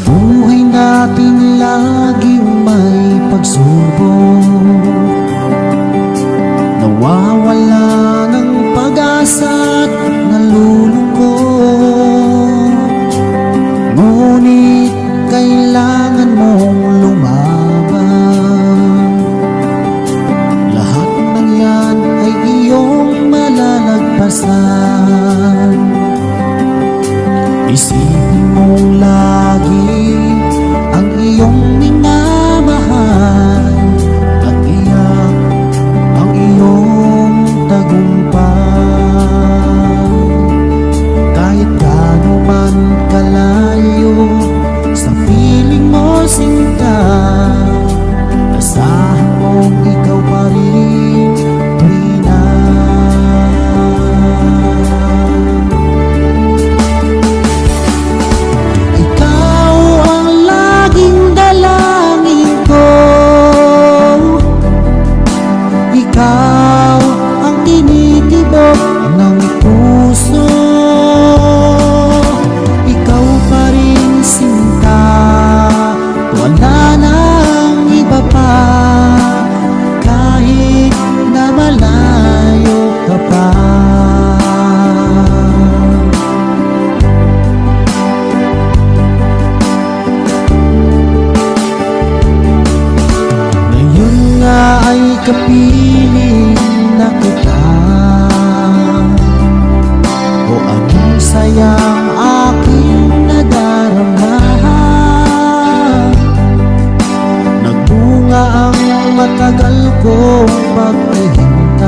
buhay natin laging may pagsubok, nawawala ng pag-asa at nalulungkot. Ngunit kailangan mong lumaban, lahat ng yan ay iyong malalagpasan. Isipin mong lagi ang iyong minamahal at iyak ang iyong tagumpay. Kahit gaano man kalayo sa piling mo sinta, asahan mong ikaw pa rin, Rina. Ikaw ang laging dalangin ko, ikaw ang tinitibok ng puso. Ikaw pa rin sinta, wala nang iba pa, kahit na malayo ka pa. Ngayon nga ay kapiling na kita, o anong sayang aking nadarama. Nagbunga ang matagal kong paghihintay,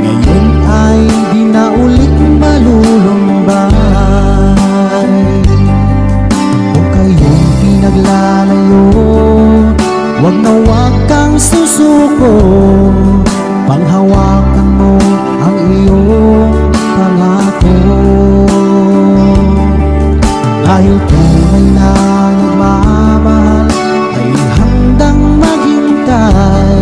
ngayon ay di na ulit malulumbay. Kung kayo'y pinaglalayo, wag na wag kang susuko, panghawakan mo ang iyong pangako. Dahil tunay na nagmamahal ay handang maghintay,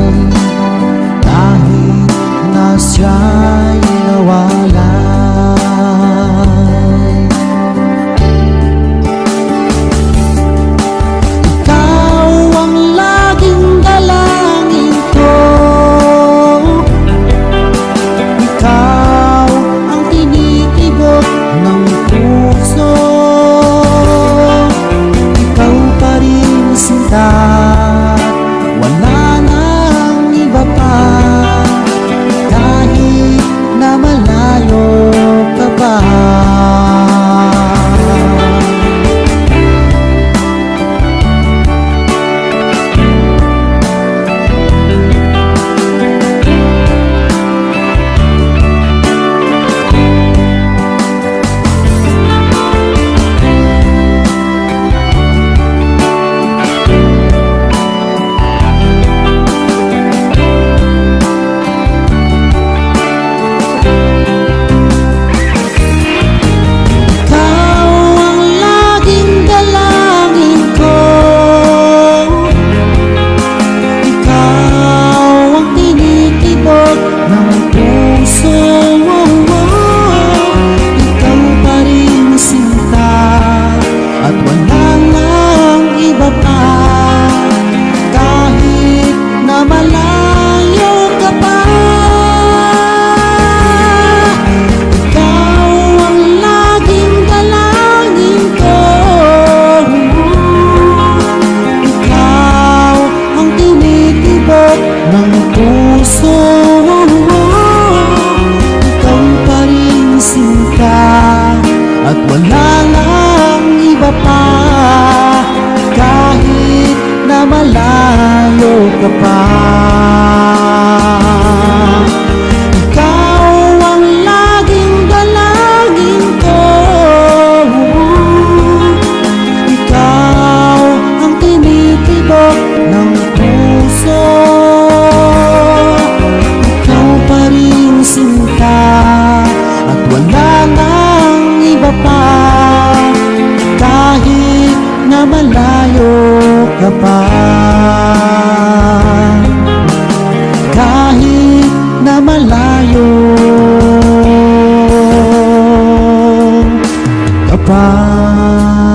mahal.